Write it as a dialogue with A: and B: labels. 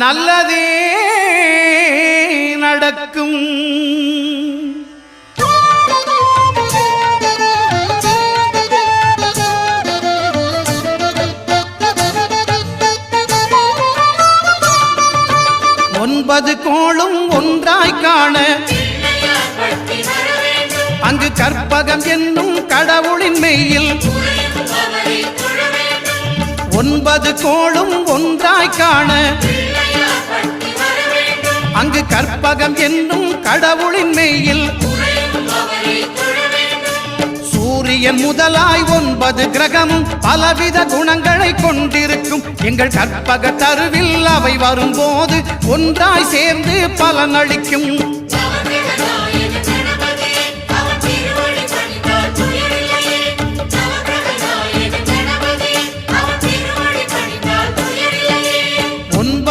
A: நல்லதே நடக்கும். 9 கோளும் ஒன்றாய் காண அங்கு கற்பகம் என்னும் கடவுளின் மெய்யில் 9 கோளும் ஒன்றாய் காண அங்கு கற்பகம் என்னும் கடவுளின் மெய்யில் சூரியன் முதலாய் 9 கிரகமும் பலவித குணங்களை கொண்டிருக்கும். எங்கள் கற்பக தருவில் அவை வரும்போது ஒன்றாய் சேர்ந்து பலனளிக்கும்.